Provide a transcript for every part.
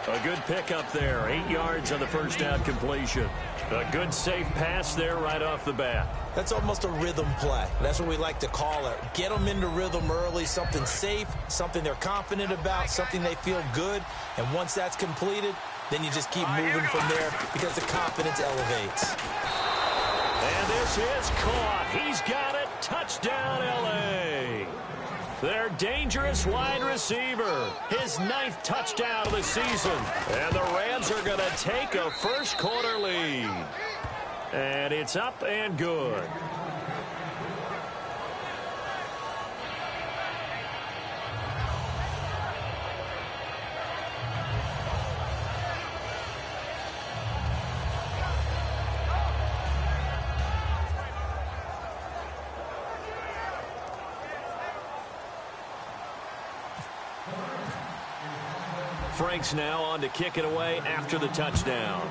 A good pickup there. 8 yards on the first down completion. A good, safe pass there right off the bat. That's almost a rhythm play. That's what we like to call it. Get them into rhythm early, something safe, something they're confident about, something they feel good. And once that's completed, then you just keep moving from there because the confidence elevates. And this is caught. He's got it. Touchdown, L.A. Their dangerous wide receiver. His 9th touchdown of the season. And the Rams are going to take a first-quarter lead. And it's up and good. Franks now on to kick it away after the touchdown.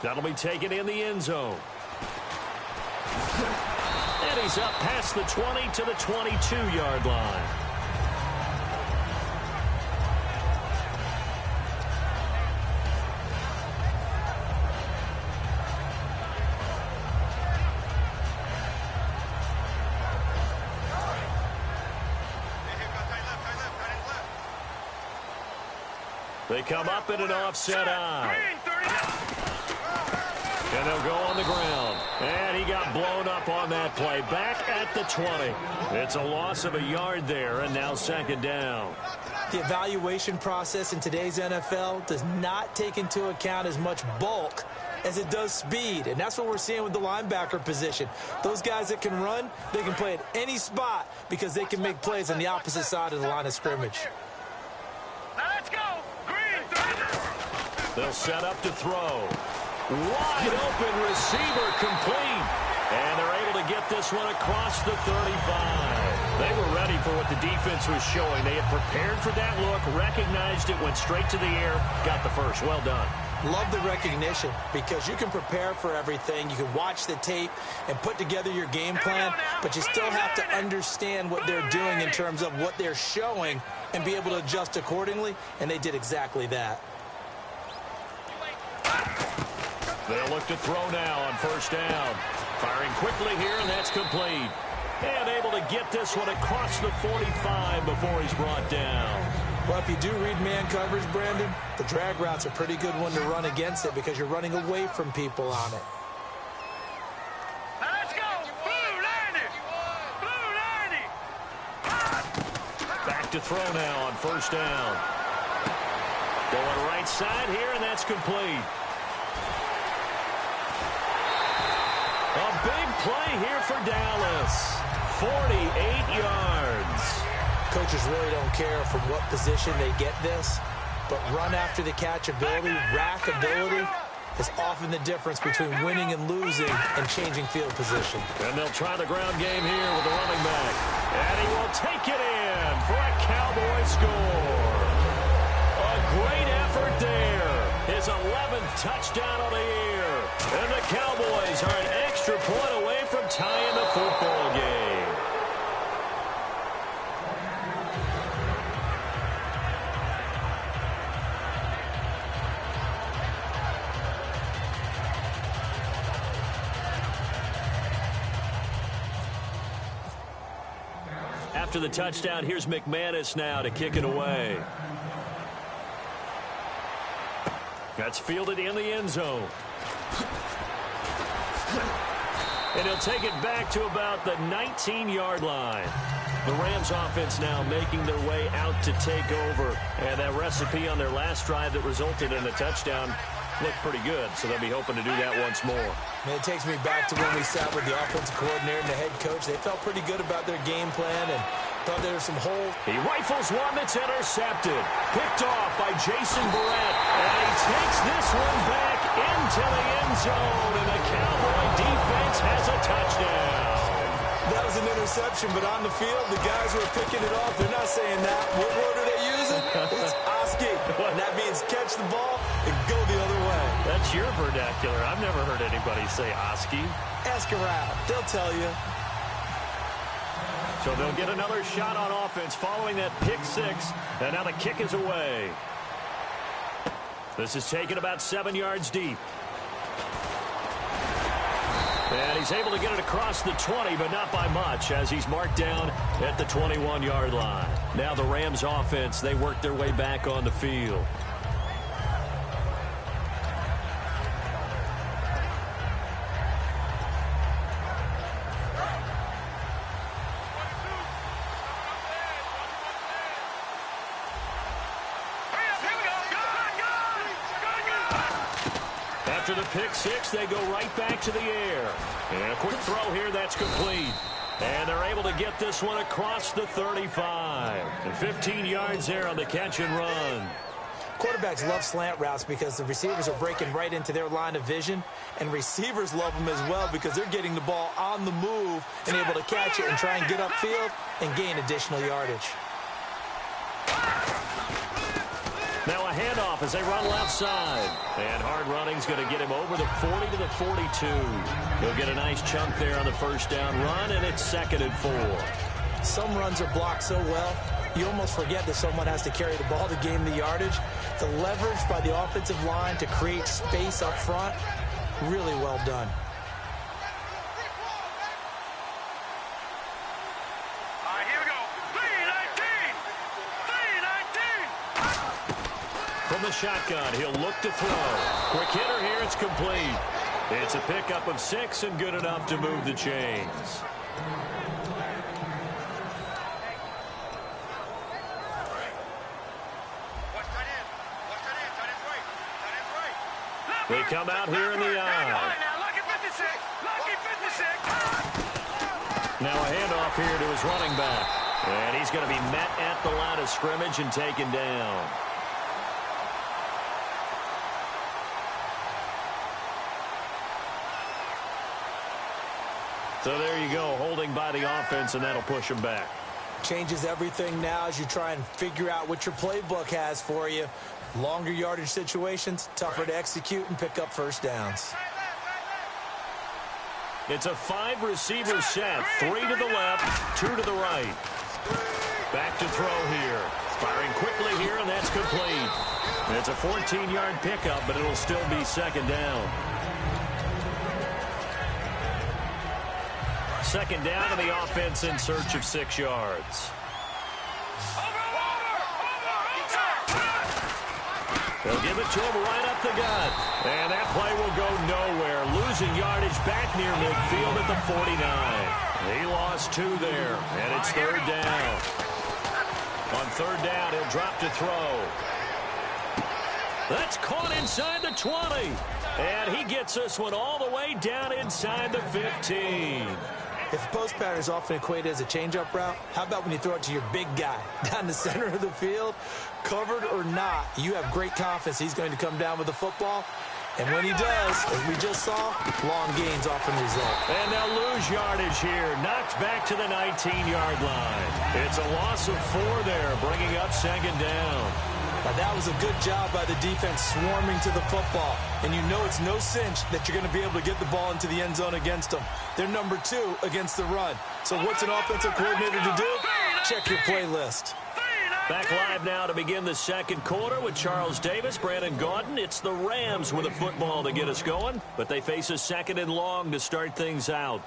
That'll be taken in the end zone. And he's up past the 20 to the 22-yard line. They come up in an offset eye. And they'll go on the ground. And he got blown up on that play. Back at the 20. It's a loss of a yard there, and now second down. The evaluation process in today's NFL does not take into account as much bulk as it does speed. And that's what we're seeing with the linebacker position. Those guys that can run, they can play at any spot because they can make plays on the opposite side of the line of scrimmage. They'll set up to throw. Wide open receiver complete. And they're able to get this one across the 35. They were ready for what the defense was showing. They had prepared for that look, recognized it, went straight to the air, got the first. Well done. Love the recognition because you can prepare for everything. You can watch the tape and put together your game plan, but you still have to understand what they're doing in terms of what they're showing and be able to adjust accordingly, and they did exactly that. They'll look to throw now on first down. Firing quickly here, and that's complete. And able to get this one across the 45 before he's brought down. Well, if you do read man coverage, Brandon, the drag route's a pretty good one to run against it because you're running away from people on it. Let's go! Blue 90! Blue 90! Back to throw now on first down. Going right side here, and that's complete. A big play here for Dallas. 48 yards. Coaches really don't care from what position they get this, but run after the catch ability, rack ability, is often the difference between winning and losing and changing field position. And they'll try the ground game here with the running back. And he will take it in for a Cowboy score. A great effort there. His 11th touchdown of the year. And the Cowboys are an extra point away from tying the football game. After the touchdown, here's McManus now to kick it away. That's fielded in the end zone. And he'll take it back to about the 19-yard line. The Rams offense now making their way out to take over. And that recipe on their last drive that resulted in a touchdown looked pretty good, so they'll be hoping to do that once more. And it takes me back to when we sat with the offensive coordinator and the head coach. They felt pretty good about their game plan and thought there were some holes. He rifles one that's intercepted. Picked off by Jason Barrett. And he takes this one back into the end zone. And the Cowboy defense has a touchdown. That was an interception, but on the field, the guys who are picking it off, they're not saying that. What word are they using? It's Oski. And that means catch the ball and go the other way. That's your vernacular. I've never heard anybody say Oski. Ask around. They'll tell you. So they'll get another shot on offense following that pick six. And now the kick is away. This is taken about 7 yards deep. And he's able to get it across the 20, but not by much, as he's marked down at the 21-yard line. Now the Rams offense, they work their way back on the field. After the pick six, they go right back to the air. And a quick throw here, that's complete. And they're able to get this one across the 35. And 15 yards there on the catch and run. Quarterbacks love slant routes because the receivers are breaking right into their line of vision. And receivers love them as well because they're getting the ball on the move and able to catch it and try and get upfield and gain additional yardage. Now a handoff as they run left side. And hard running's going to get him over the 40 to the 42. He'll get a nice chunk there on the first down run, and it's 2nd and 4. Some runs are blocked so well, you almost forget that someone has to carry the ball to gain the yardage. The leverage by the offensive line to create space up front, really well done. From the shotgun, he'll look to throw. Quick hitter here, it's complete. It's a pickup of 6 and good enough to move the chains. They come out here in the eye. Now a handoff here to his running back. And he's going to be met at the line of scrimmage and taken down. So there you go, holding by the offense, and that'll push him back. Changes everything now as you try and figure out what your playbook has for you. Longer yardage situations, tougher to execute and pick up first downs. It's a 5-receiver set, 3 to the left, 2 to the right. Back to throw here. Firing quickly here, and that's complete. It's a 14-yard pickup, but it'll still be 2nd down. 2nd down, and the offense in search of 6 yards. They'll give it to him right up the gut. And that play will go nowhere. Losing yardage back near midfield at the 49. He lost 2 there, and it's 3rd down. On 3rd down, he'll drop to throw. That's caught inside the 20. And he gets this one all the way down inside the 15. If post pattern is often equated as a change-up route, how about when you throw it to your big guy down the center of the field? Covered or not, you have great confidence he's going to come down with the football. And when he does, as we just saw, long gains often result. And they'll lose yardage here. Knocked back to the 19-yard line. It's a loss of 4 there, bringing up 2nd down. Now, that was a good job by the defense swarming to the football. And you know it's no cinch that you're going to be able to get the ball into the end zone against them. They're number 2 against the run. So what's an offensive coordinator to do? Check your playlist. Back live now to begin the 2nd quarter with Charles Davis, Brandon Gaudin. It's the Rams with a football to get us going, but they face a 2nd and long to start things out.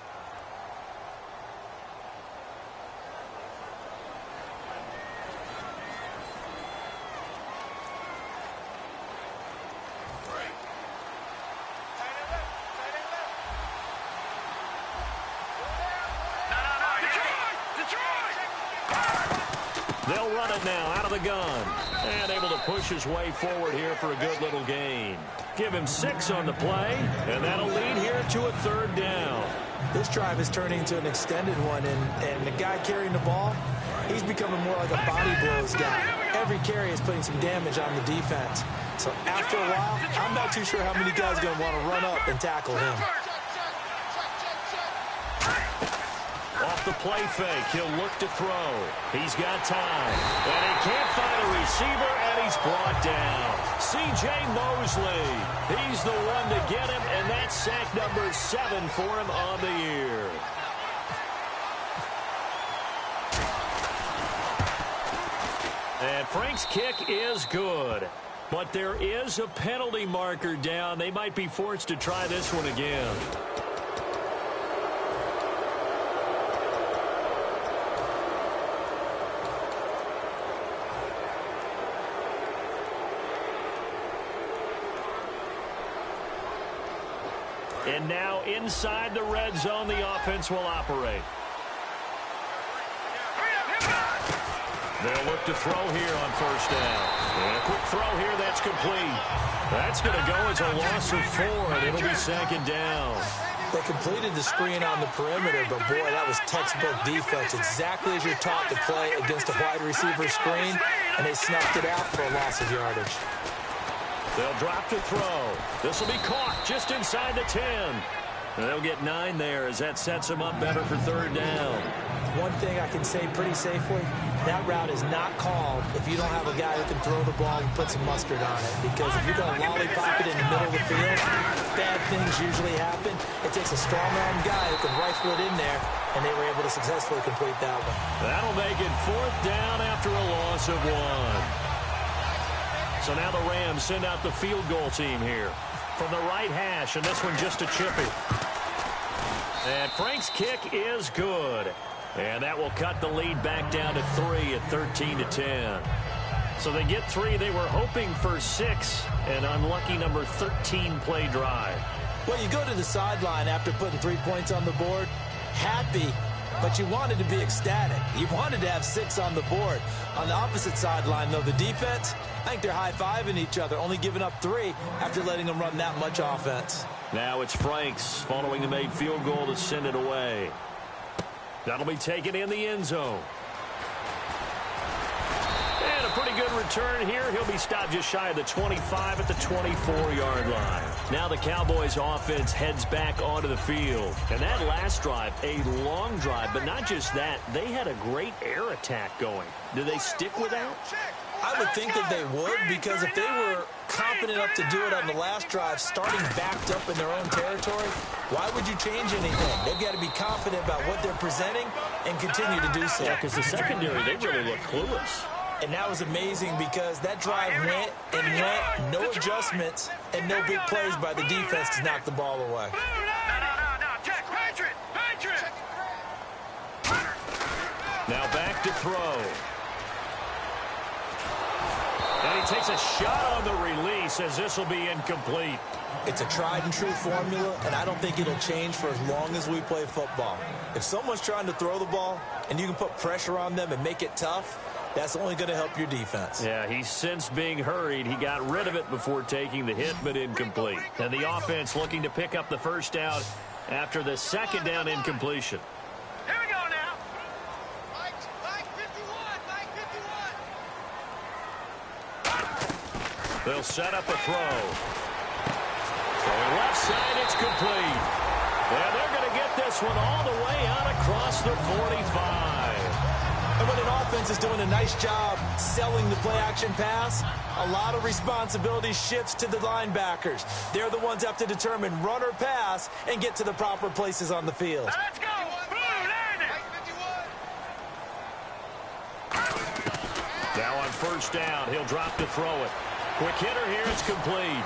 They'll run it now out of the gun. And able to push his way forward here for a good little gain. Give him 6 on the play, and that'll lead here to a 3rd down. This drive is turning into an extended one, and the guy carrying the ball, he's becoming more like a body blows guy. Every carry is putting some damage on the defense. So after a while, I'm not too sure how many guys are going to want to run up and tackle him. Off the play fake, he'll look to throw. He's got time. And he can't find a receiver, and he's brought down. C.J. Mosley, he's the one to get him, and that's sack number 7 for him on the year. And Frank's kick is good. But there is a penalty marker down. They might be forced to try this one again. And now inside the red zone, the offense will operate. They'll look to throw here on first down. And a quick throw here, that's complete. That's going to go as a loss of 4, and it'll be second down. They completed the screen on the perimeter, but boy, that was textbook defense. Exactly as you're taught to play against a wide receiver screen, and they snuffed it out for a loss of yardage. They'll drop to throw. This will be caught just inside the 10. And they'll get 9 there as that sets them up better for third down. One thing I can say pretty safely, that route is not called if you don't have a guy who can throw the ball and put some mustard on it. Because if you're going to lollipop it in the middle of the field, bad things usually happen. It takes a strong-arm guy who can rifle it in there, and they were able to successfully complete that one. That'll make it fourth down after a loss of 1. So now the Rams send out the field goal team here from the right hash, and this one just a chippy. And Frank's kick is good. And that will cut the lead back down to 3 at 13-10. So they get 3. They were hoping for 6. An unlucky number 13 play drive. Well, you go to the sideline after putting 3 points on the board, happy, but you wanted to be ecstatic. You wanted to have 6 on the board. On the opposite sideline, though, the defense, I think they're high-fiving each other, only giving up 3 after letting them run that much offense. Now it's Franks following the made field goal to send it away. That'll be taken in the end zone. And a pretty good return here. He'll be stopped just shy of the 25 at the 24-yard line. Now the Cowboys offense heads back onto the field. And that last drive, a long drive, but not just that. They had a great air attack going. Do they stick with that? I would think that they would, because if they were confident enough to do it on the last drive, starting backed up in their own territory, why would you change anything? They've got to be confident about what they're presenting and continue to do so. Yeah, because the secondary, they really look clueless. And that was amazing because that drive went and went, no adjustments, and no big plays by the defense to knock the ball away. No. Check. Patriot. Now back to throw. And he takes a shot on the release as this will be incomplete. It's a tried-and-true formula, and I don't think it'll change for as long as we play football. If someone's trying to throw the ball and you can put pressure on them and make it tough, that's only going to help your defense. Yeah, he's since being hurried. He got rid of it before taking the hit, but incomplete. And the offense looking to pick up the first down after the second down incompletion. Here we go now. They'll set up a throw. Throwing left side, it's complete. And they're going to get this one all the way out across the 45. And when an offense is doing a nice job selling the play-action pass, a lot of responsibility shifts to the linebackers. They're the ones that have to determine run or pass and get to the proper places on the field. Let's go. Blue, land it. Now on first down, he'll drop to throw it. Quick hitter here, it's complete.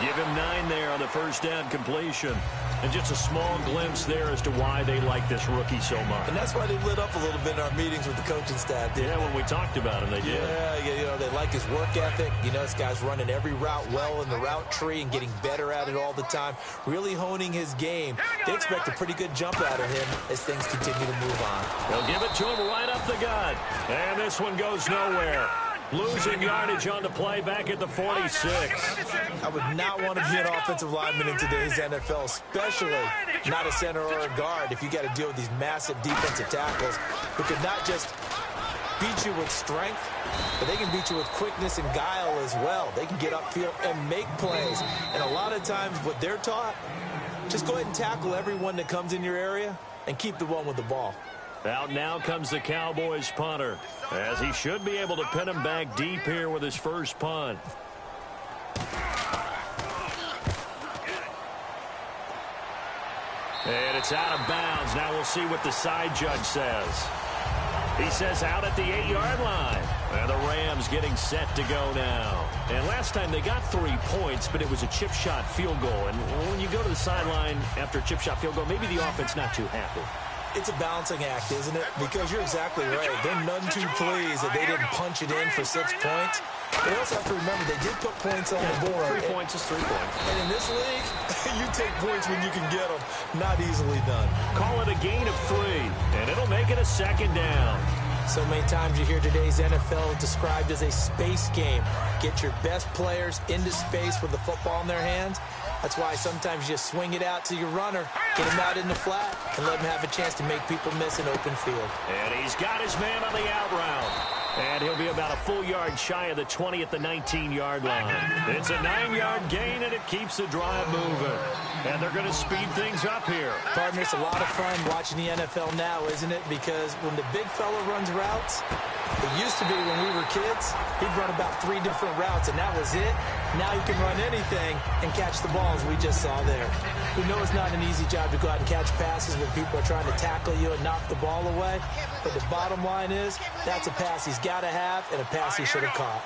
Give him 9 there on the first down completion. And just a small glimpse there as to why they like this rookie so much. And that's why they lit up a little bit in our meetings with the coaching staff, didn't they? When we talked about him, they did. Yeah, they like his work ethic. This guy's running every route well in the route tree and getting better at it all the time, really honing his game. They expect a pretty good jump out of him as things continue to move on. They'll give it to him right up the gut. And this one goes nowhere. Losing yardage on the play back at the 46. I would not want to be an offensive lineman in today's NFL, especially not a center or a guard, if you got to deal with these massive defensive tackles who could not just beat you with strength, but they can beat you with quickness and guile as well. They can get upfield and make plays. And a lot of times what they're taught, just go ahead and tackle everyone that comes in your area and keep the one with the ball. Out now comes the Cowboys punter, as he should be able to pin him back deep here with his first punt. And it's out of bounds. Now we'll see what the side judge says. He says out at the 8-yard line. And the Rams getting set to go now. And last time they got 3 points, but it was a chip shot field goal. And when you go to the sideline after a chip shot field goal, maybe the offense not too happy. It's a balancing act, isn't it? Because you're exactly right. They're none too pleased that they didn't punch it in for 6 points. But you also have to remember they did put points on the board. 3 points is 3 points. And in this league, you take points when you can get them. Not easily done. Call it a gain of 3, and it'll make it a 2nd down. So many times you hear today's NFL described as a space game. Get your best players into space with the football in their hands. That's why sometimes you just swing it out to your runner, get him out in the flat, and let him have a chance to make people miss an open field. And he's got his man on the out route. And he'll be about a full yard shy of the 20 at the 19-yard line. It's a 9-yard gain, and it keeps the drive moving. And they're going to speed things up here. Partner, it's a lot of fun watching the NFL now, isn't it? Because when the big fella runs routes, it used to be when we were kids, he'd run about 3 different routes, and that was it. Now he can run anything and catch the balls we just saw there. We know it's not an easy job to go out and catch passes when people are trying to tackle you and knock the ball away. But the bottom line is, that's a pass he's got to have and a pass he should have caught.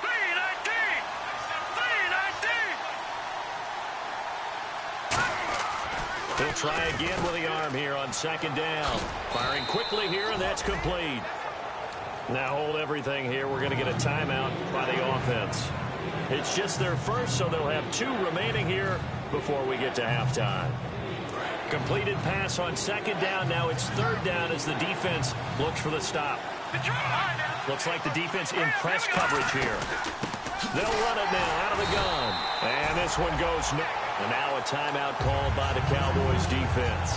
He'll try again with the arm here on 2nd down. Firing quickly here, and that's complete. Now hold everything here. We're going to get a timeout by the offense. It's just their first, so they'll have 2 remaining here before we get to halftime. Completed pass on 2nd down. Now it's 3rd down as the defense looks for the stop. Looks like the defense in press coverage here. They'll run it now out of the gun. And this one goes no. And now a timeout called by the Cowboys defense.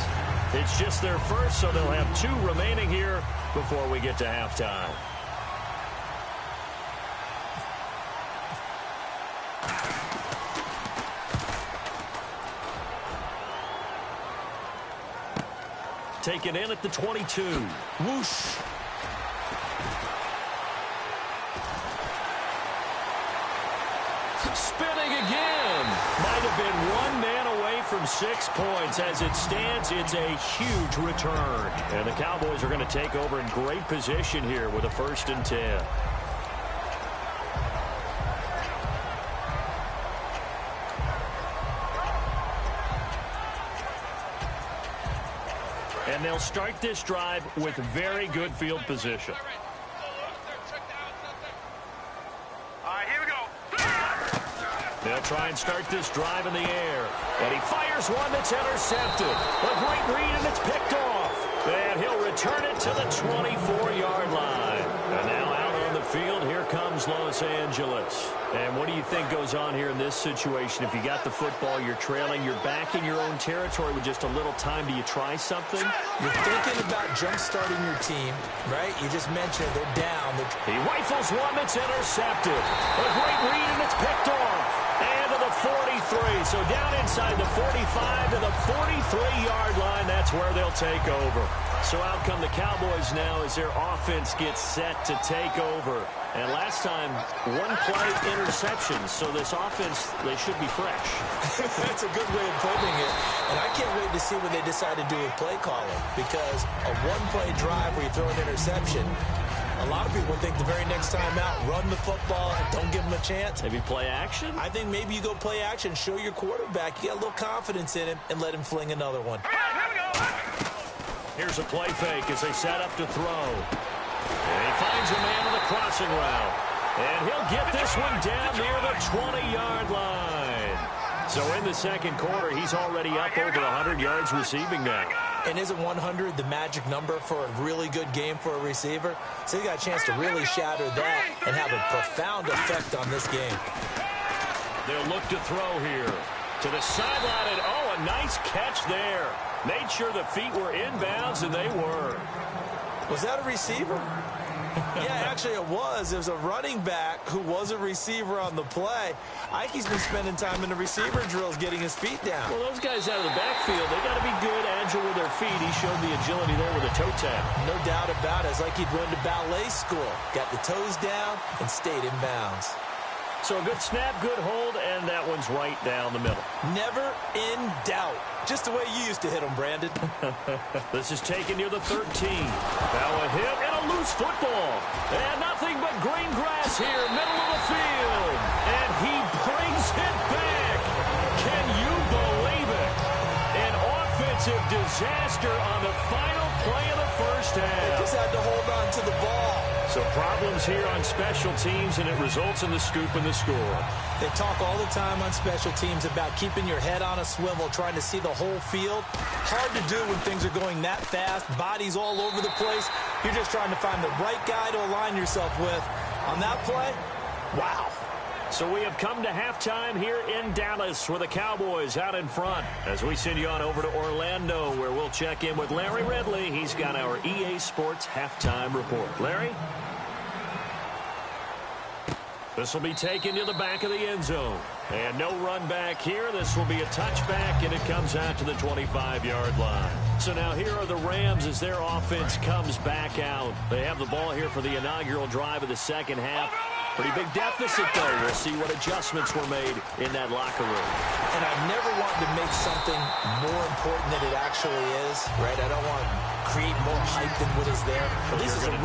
It's just their first, so they'll have 2 remaining here before we get to halftime. Taken in at the 22. Whoosh. Spinning again. Might have been 1 man away from 6 points. As it stands, it's a huge return. And the Cowboys are going to take over in great position here with a 1st and 10. And they'll start this drive with very good field position. All right, here we go. They'll try and start this drive in the air. And he fires one that's intercepted. A great read, and it's picked off. And he'll return it to the 24-yard line. And now out on the field, here comes Los Angeles. And what do you think goes on here in this situation? If you got the football, you're trailing, you're back in your own territory with just a little time. Do you try something? You're thinking about jump-starting your team, right? You just mentioned they're down. He rifles one that's intercepted. A great read, and it's picked off. And to the 43. So down inside the 45 to the 43-yard line. That's where they'll take over. So out come the Cowboys now as their offense gets set to take over. And last time, 1 play interception. So this offense, they should be fresh. That's a good way of putting it. And I can't wait to see what they decide to do with play calling. Because a 1-play drive where you throw an interception, a lot of people think the very next time out, run the football, don't give them a chance. Maybe play action? I think maybe you go play action, show your quarterback, you got a little confidence in him, and let him fling another one. Here's a play fake as they set up to throw. And he finds a man on the crossing route. And he'll get this one down near the 20-yard line. So in the 2nd quarter, he's already up over 100 yards receiving now. And isn't 100 the magic number for a really good game for a receiver? So he got a chance to really shatter that and have a profound effect on this game. They'll look to throw here. To the sideline, and oh, a nice catch there. Made sure the feet were inbounds, and they were. Was that a receiver? Yeah, actually it was. It was a running back who was a receiver on the play. Ike's been spending time in the receiver drills getting his feet down. Well, those guys out of the backfield, they got to be good, agile with their feet. He showed the agility there with a toe tap. No doubt about it. It's like he'd run to ballet school. Got the toes down and stayed in bounds. So a good snap, good hold, and that one's right down the middle. Never in doubt. Just the way you used to hit them, Brandon. This is taken near the 13. Now a hit and a loose football. And nothing but green grass here, middle of the field. And he brings it back. Can you believe it? An offensive disaster on the final play of the first half. They just had to hold on to the ball. So problems here on special teams, and it results in the scoop and the score. They talk all the time on special teams about keeping your head on a swivel, trying to see the whole field. Hard to do when things are going that fast, bodies all over the place. You're just trying to find the right guy to align yourself with. On that play, wow. So we have come to halftime here in Dallas with the Cowboys out in front. As we send you on over to Orlando, where we'll check in with Larry Ridley. He's got our EA Sports halftime report. Larry? This will be taken to the back of the end zone. And no run back here. This will be a touchback, and it comes out to the 25-yard line. So now here are the Rams as their offense comes back out. They have the ball here for the inaugural drive of the second half. Pretty big deficit, though. We'll see what adjustments were made in that locker room. And I've never wanted to make something more important than it actually is, right? I don't want to create more hype than what is there. But this is I'm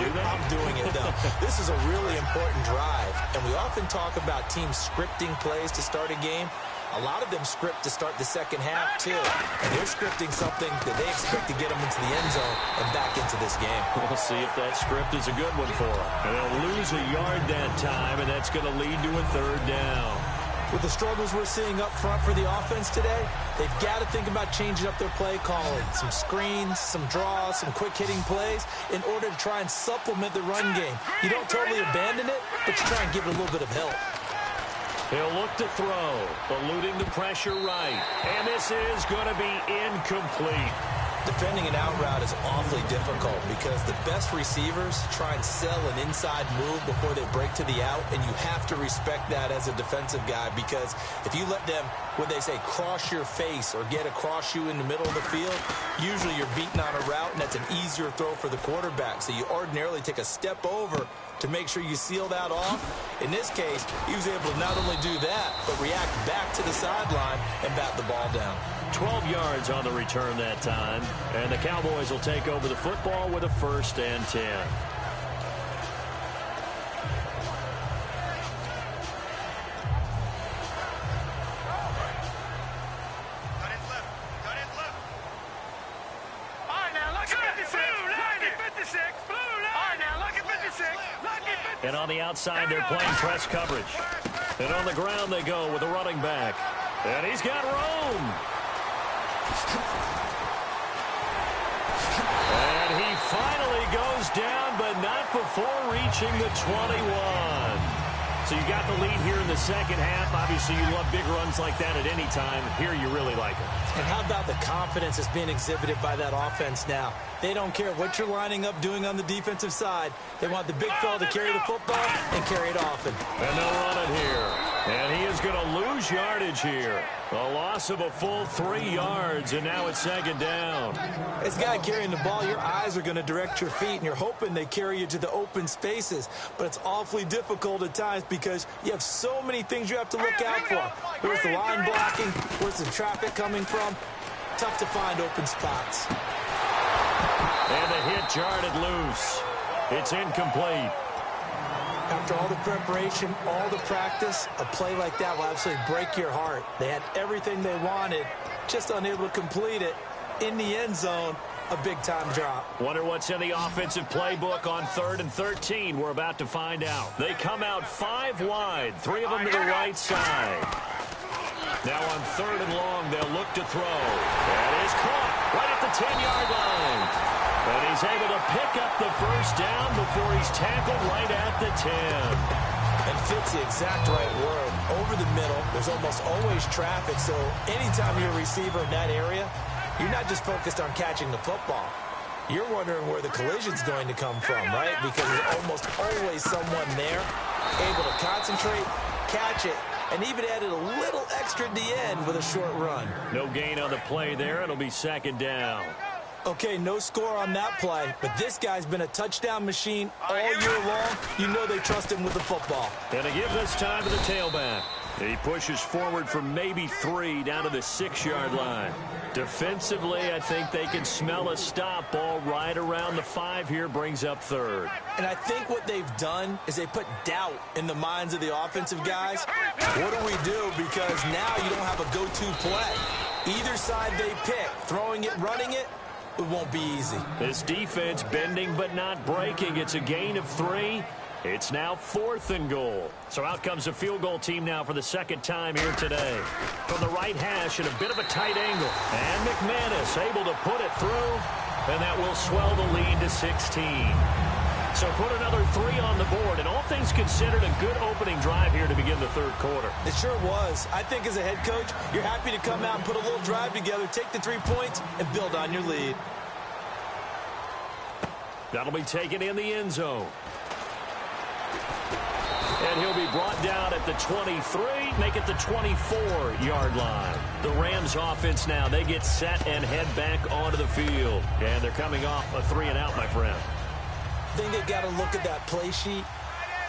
doing it, though. This is a really important drive. And we often talk about teams scripting plays to start a game. A lot of them script to start the second half, too. And they're scripting something that they expect to get them into the end zone and back into this game. We'll see if that script is a good one for them. And they'll lose a yard that time, and that's going to lead to a third down. With the struggles we're seeing up front for the offense today, they've got to think about changing up their play calling. Some screens, some draws, some quick-hitting plays in order to try and supplement the run game. You don't totally abandon it, but you try and give it a little bit of help. He'll look to throw, eluding the pressure right. And this is going to be incomplete. Defending an out route is awfully difficult because the best receivers try and sell an inside move before they break to the out, and you have to respect that as a defensive guy because if you let them, what they say, cross your face or get across you in the middle of the field, usually you're beaten on a route, and that's an easier throw for the quarterback. So you ordinarily take a step over to make sure you seal that off. In this case, he was able to not only do that, but react back to the sideline and bat the ball down. 12 yards on the return that time. And the Cowboys will take over the football with a 1st and 10. And on the outside, they're playing press coverage. And on the ground they go with a running back. And he's got room. And he finally goes down, but not before reaching the 21. So you got the lead here in the second half. Obviously, you love big runs like that at any time. Here, you really like it. And how about the confidence that's being exhibited by that offense now? They don't care what you're lining up doing on the defensive side. They want the big fella to carry the football and carry it often. And they'll run it here. And he is going to lose yardage here. A loss of a full 3 yards, and now it's second down. This guy carrying the ball, your eyes are going to direct your feet, and you're hoping they carry you to the open spaces. But it's awfully difficult at times because you have so many things you have to look out for. Where's the line blocking? Where's the traffic coming from? Tough to find open spots. And the hit jarred loose. It's incomplete. After all the preparation, all the practice, a play like that will absolutely break your heart. They had everything they wanted, just unable to complete it. In the end zone, a big-time drop. Wonder what's in the offensive playbook on 3rd and 13. We're about to find out. They come out 5 wide, 3 of them to the right side. Now on 3rd and long, they'll look to throw. That is caught right at the 10-yard line. And he's able to pick up the first down before he's tackled right at the 10. And fits the exact right word. Over the middle, there's almost always traffic, so anytime you're a receiver in that area, you're not just focused on catching the football. You're wondering where the collision's going to come from, right? Because there's almost always someone there able to concentrate, catch it, and even added a little extra at the end with a short run. No gain on the play there. It'll be second down. Okay, no score on that play, but this guy's been a touchdown machine all year long. You know they trust him with the football. And to give this time to the tailback. He pushes forward for maybe 3 down to the 6-yard line. Defensively, I think they can smell a stop. Ball right around the 5 here, brings up 3rd. And I think what they've done is they put doubt in the minds of the offensive guys. What do we do? Because now you don't have a go-to play. Either side they pick, throwing it, running it, it won't be easy. This defense bending but not breaking. It's a gain of 3. It's now 4th and goal. So out comes a field goal team now for the 2nd time here today. From the right hash at a bit of a tight angle. And McManus able to put it through. And that will swell the lead to 16. So put another 3 on the board. And all things considered, a good opening drive here to begin the 3rd quarter. It sure was. I think as a head coach, you're happy to come out and put a little drive together, take the 3 points, and build on your lead. That'll be taken in the end zone. And he'll be brought down at the 23, make it the 24-yard line. The Rams offense now, they get set and head back onto the field. And they're coming off a 3-and-out, my friend. I think they've got to look at that play sheet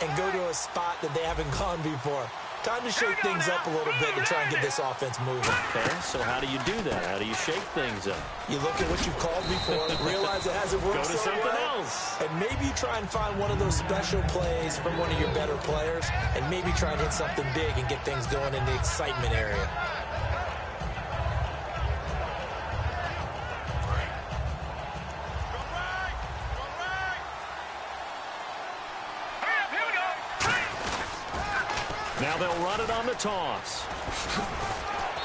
and go to a spot that they haven't gone before. Time to shake things up a little bit to try and get this offense moving. Okay, so how do you do that? How do you shake things up? You look at what you called before, realize it hasn't worked. Go to something else. And maybe you try and find one of those special plays from one of your better players, and maybe try and hit something big and get things going in the excitement area. Now they'll run it on the toss.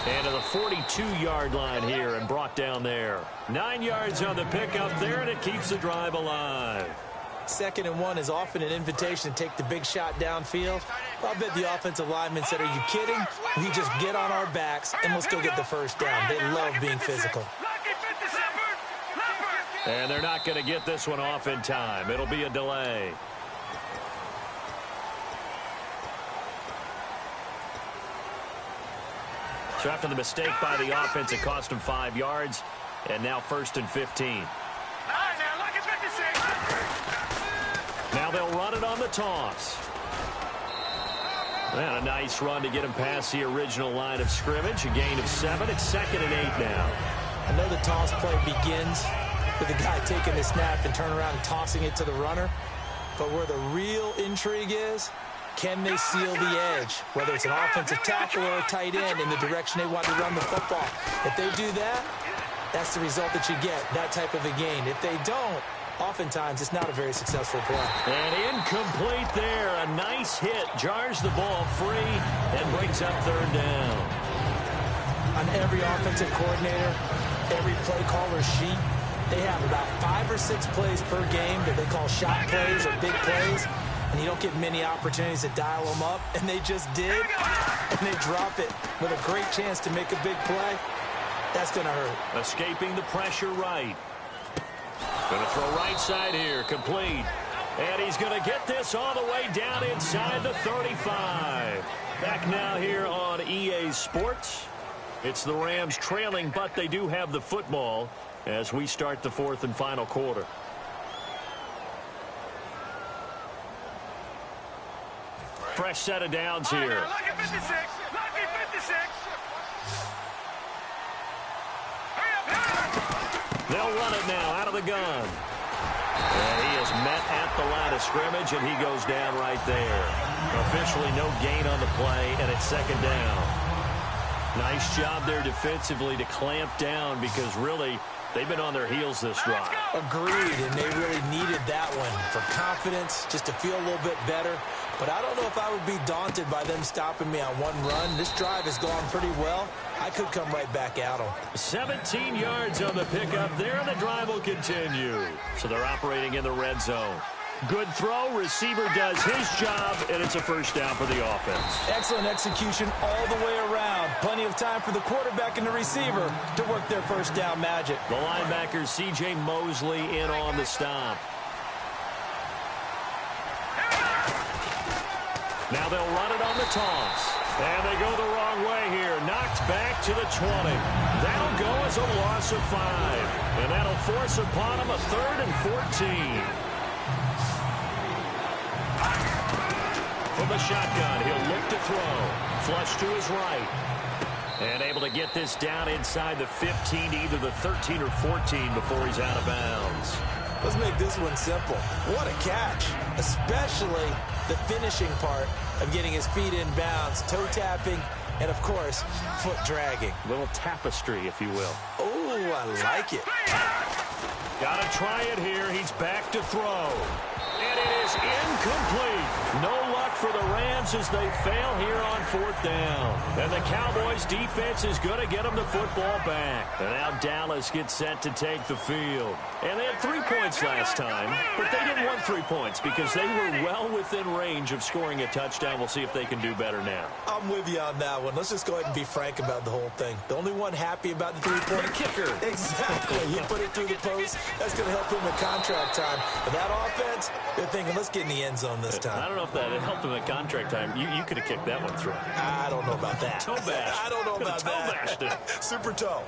And to the 42-yard line here and brought down there. 9 yards on the pickup there, and it keeps the drive alive. 2nd and 1 is often an invitation to take the big shot downfield. I'll bet the offensive lineman said, are you kidding? We just get on our backs and let's go get the 1st down. They love being physical. And they're not going to get this one off in time. It'll be a delay. So after the mistake by the offense, it cost him 5 yards. And now 1st and 15. Now they'll run it on the toss. And a nice run to get him past the original line of scrimmage. A gain of 7. It's 2nd and 8 now. I know the toss play begins with the guy taking the snap and turning around and tossing it to the runner. But where the real intrigue is, can they seal the edge, whether it's an offensive tackle or a tight end, in the direction they want to run the football? If they do that, that's the result that you get, that type of a gain. If they don't, oftentimes it's not a very successful play. And incomplete there. A nice hit. Jars the ball free and brings up 3rd down. On every offensive coordinator, every play caller's sheet, they have about 5 or 6 plays per game that they call shot plays or big plays. And you don't get many opportunities to dial them up, and they just did, and they drop it with a great chance to make a big play. That's going to hurt. Escaping the pressure right. Going to throw right side here, complete. And he's going to get this all the way down inside the 35. Back now here on EA Sports. It's the Rams trailing, but they do have the football as we start the 4th and final quarter. Fresh set of downs here. Lucky 56. Lucky 56. They'll run it now out of the gun. And he is met at the line of scrimmage, and he goes down right there. Officially no gain on the play, and it's 2nd down. Nice job there defensively to clamp down, because really they've been on their heels this drive. Agreed, and they really needed that one for confidence, just to feel a little bit better. But I don't know if I would be daunted by them stopping me on one run. This drive has gone pretty well. I could come right back at them. 17 yards on the pickup there, and the drive will continue. So they're operating in the red zone. Good throw. Receiver does his job, and it's a 1st down for the offense. Excellent execution all the way around. Plenty of time for the quarterback and the receiver to work their 1st down magic. The linebacker, C.J. Mosley, in on the stop. Now they'll run it on the toss. And they go the wrong way here. Knocked back to the 20. That'll go as a loss of 5. And that'll force upon him a 3rd and 14. From the shotgun, he'll look to throw. Flush to his right. And able to get this down inside the 15 to either the 13 or 14 before he's out of bounds. Let's make this one simple. What a catch, especially the finishing part of getting his feet in bounds, toe tapping, and, of course, foot dragging. Little tapestry, if you will. Oh, I like it. Got to try it here. He's back to throw. And it is incomplete. No luck for the Rams as they fail here on 4th down. And the Cowboys' defense is going to get them the football back. And now Dallas gets set to take the field. And they had 3 points last time, but they didn't want 3 points because they were well within range of scoring a touchdown. We'll see if they can do better now. I'm with you on that one. Let's just go ahead and be frank about the whole thing. The only one happy about the 3-point kicker. Exactly. He put it through the post. That's going to help him in contract time. But that offense, they're thinking, let's get in the end zone this time. I don't know if that helped him at contract time. You could have kicked that one through. I don't know about that. Toe bash. I don't know about toe that. Bashed it. Super toe.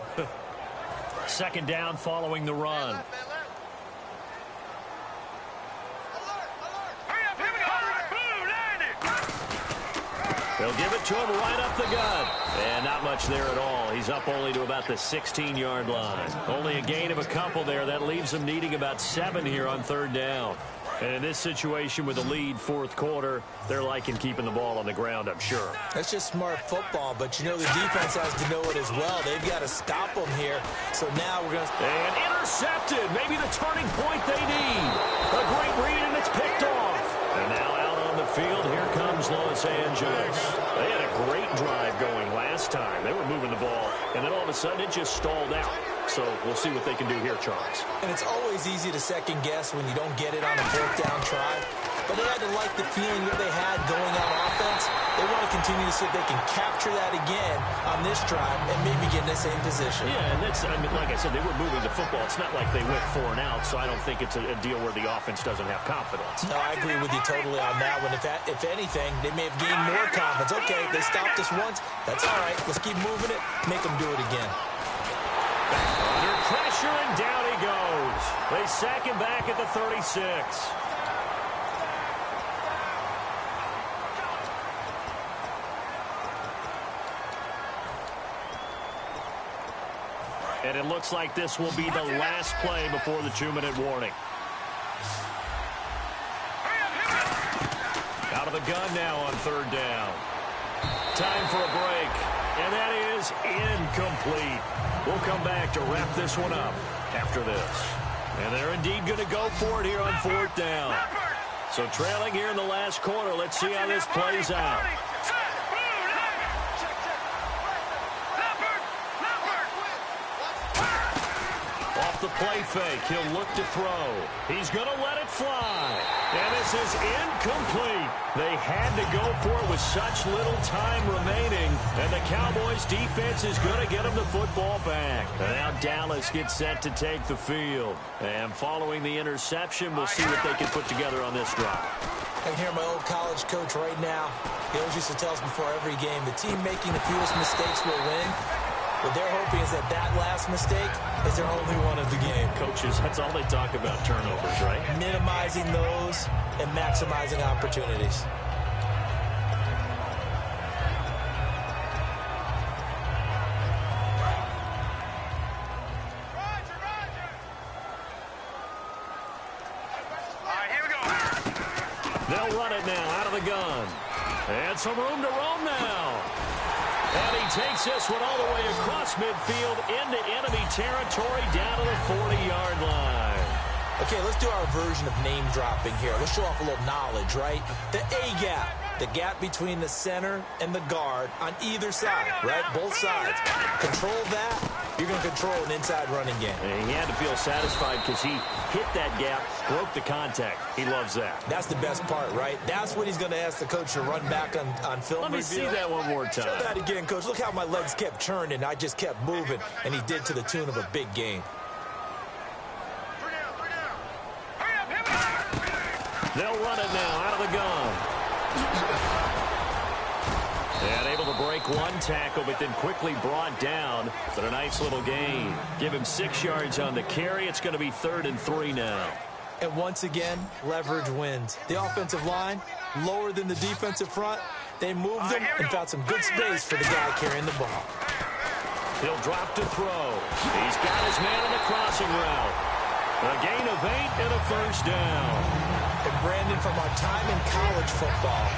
2nd down following the run. They'll give it to him right up the gut. And not much there at all. He's up only to about the 16-yard line. Only a gain of a couple there. That leaves him needing about 7 here on 3rd down. And in this situation with a lead 4th quarter, they're liking keeping the ball on the ground, I'm sure. That's just smart football, but you know the defense has to know it as well. They've got to stop them here. So now we're going to... And intercepted. Maybe the turning point they need. A great read, and it's picked off. And now out on the field, here comes Los Angeles. They had a great drive going last time. They were moving the ball, and then all of a sudden it just stalled out. So we'll see what they can do here, Charles. And it's always easy to second guess when you don't get it on a 4th down try. But they had to like the feeling that they had going on offense. They want to continue to see if they can capture that again on this drive and maybe get in the same position. Yeah, and that's, I mean, like I said, they were moving the football. It's not like they went 4 and out, so I don't think it's a deal where the offense doesn't have confidence. No, I agree with you totally on that one. If anything, they may have gained more confidence. Okay, they stopped us once. That's all right. Let's keep moving it. Make them do it again. Under pressure, and down he goes. They sack him back at the 36. And it looks like this will be the last play before the 2-minute warning. Out of the gun now on 3rd down. Time for a break. And that is incomplete. We'll come back to wrap this one up after this. And they're indeed going to go for it here on 4th down. So trailing here in the last quarter. Let's see how this plays out. Off the play fake, he'll look to throw. He's going to let it fly. And this is incomplete. They had to go for it with such little time remaining. And the Cowboys defense is going to get them the football back. And now Dallas gets set to take the field. And following the interception, we'll see what they can put together on this drive. I can hear my old college coach right now. He always used to tell us before every game, the team making the fewest mistakes will win. What they're hoping is that last mistake is their only one of the game. Coaches, that's all they talk about, turnovers, right? Minimizing those and maximizing opportunities. They'll run it now out of the gun. And some room to roam now. And he takes this one all the way across midfield into enemy territory down to the 40-yard line. Okay, let's do our version of name dropping here. Let's show off a little knowledge, right? The A-gap, the gap between the center and the guard on either side, right? Both sides. Control that, you're going to control an inside running game. And he had to feel satisfied because he hit that gap, broke the contact. He loves that. That's the best part, right? That's what he's going to ask the coach to run back on film Let me review. see that one more time. Show that again, coach. Look how my legs kept turning. I just kept moving, and he did to the tune of a big game. They'll run it now out of the gun. And able Make one tackle, but then quickly brought down. But a nice little gain. Give him 6 yards on the carry. It's going to be 3rd and 3 now. And once again, leverage wins. The offensive line, lower than the defensive front. They moved him and found some good space for the guy carrying the ball. He'll drop to throw. He's got his man on the crossing route. A gain of 8 and a first down. And Brandon, from our time in college football,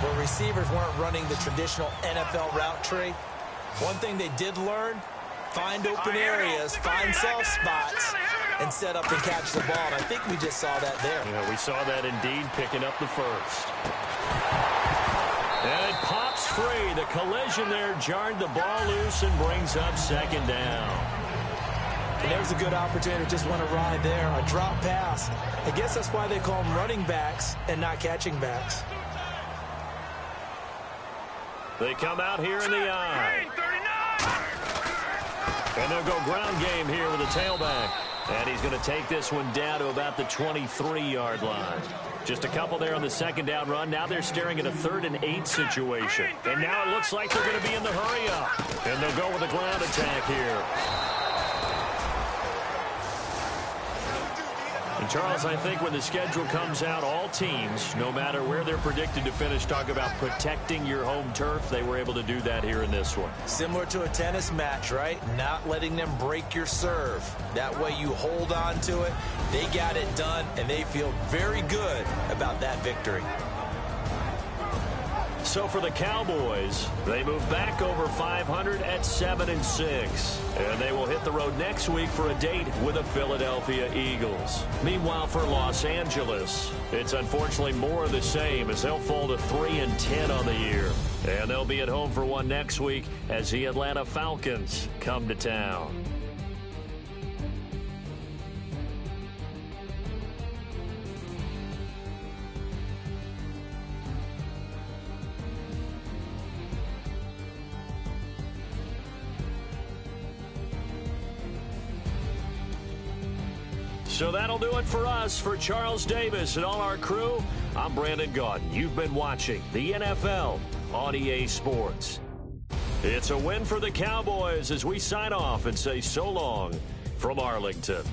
where receivers weren't running the traditional NFL route tree, one thing they did learn, find open areas, find soft spots, and set up and catch the ball. And I think we just saw that there. Yeah, we saw that indeed, picking up the first. And it pops free. The collision there jarred the ball loose and brings up 2nd down. And there's a good opportunity to just want to ride there. A drop pass. I guess that's why they call them running backs and not catching backs. They come out here in the eye. And they'll go ground game here with the tailback. And he's going to take this one down to about the 23-yard line. Just a couple there on the 2nd down run. Now they're staring at a 3rd and 8 situation. And now it looks like they're going to be in the hurry-up. And they'll go with a ground attack here. And Charles, I think when the schedule comes out, all teams, no matter where they're predicted to finish, talk about protecting your home turf. They were able to do that here in this one. Similar to a tennis match, right? Not letting them break your serve. That way you hold on to it. They got it done, and they feel very good about that victory. So for the Cowboys, they move back over 500 at 7-6. And they will hit the road next week for a date with the Philadelphia Eagles. Meanwhile, for Los Angeles, it's unfortunately more of the same as they'll fall to 3-10 on the year. And they'll be at home for one next week as the Atlanta Falcons come to town. So that'll do it for us. For Charles Davis and all our crew, I'm Brandon Gaudin. You've been watching the NFL on EA Sports. It's a win for the Cowboys as we sign off and say so long from Arlington.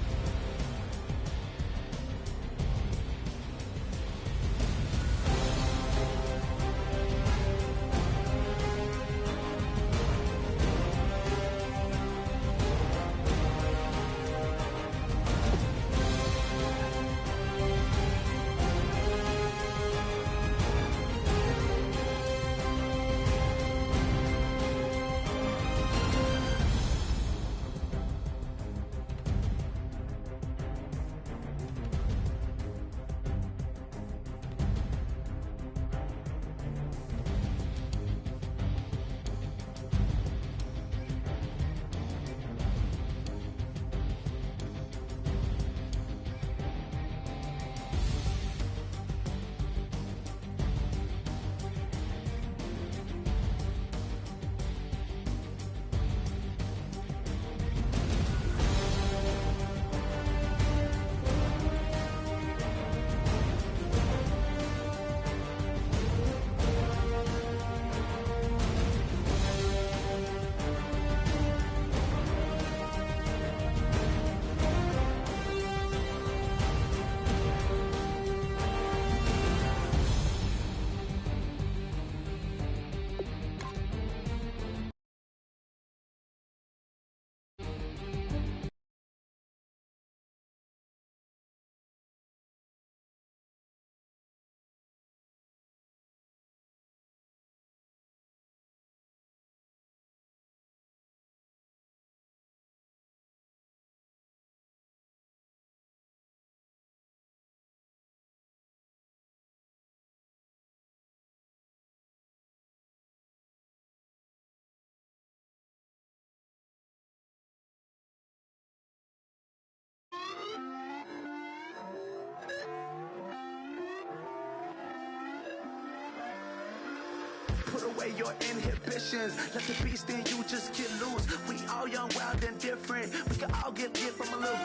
Put away your inhibitions. Let the beast in you just get loose. We all young, wild, and different. We can all get lit from a little.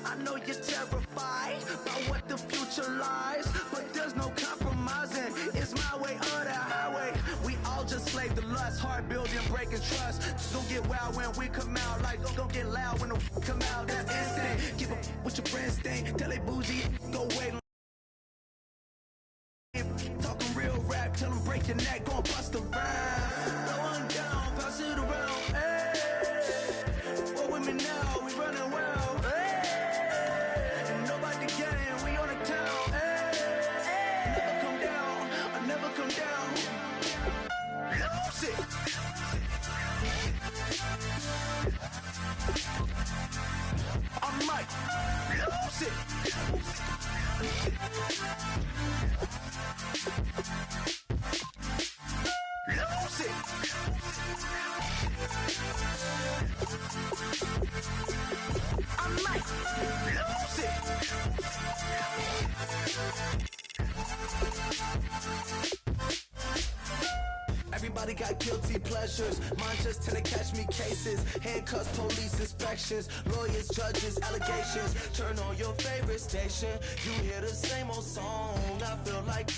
I know you're terrified about what the future lies, but there's no compromising. It's my way or the highway. We all just slave to lust, heart building, breaking trust. Don't get wild when we come out, like don't get loud when the come out. That's instant. Keep up with your friends thing. Tell they bougie, go wait. Talking real rap, tell them break your neck, gon' bust a rhyme. Throw one down, pass it around. Hey, what with me now? We running well. Hey, and nobody gang, we on the town. Hey, never come down, I never come down. Lose it. I might lose it. Lose it. I might lose it. Everybody got guilty pleasures. Mine just tend to catch me cases. Handcuffs, police inspections, lawyers, judges, allegations. Turn on your favorite station. You hear the same old song. I feel like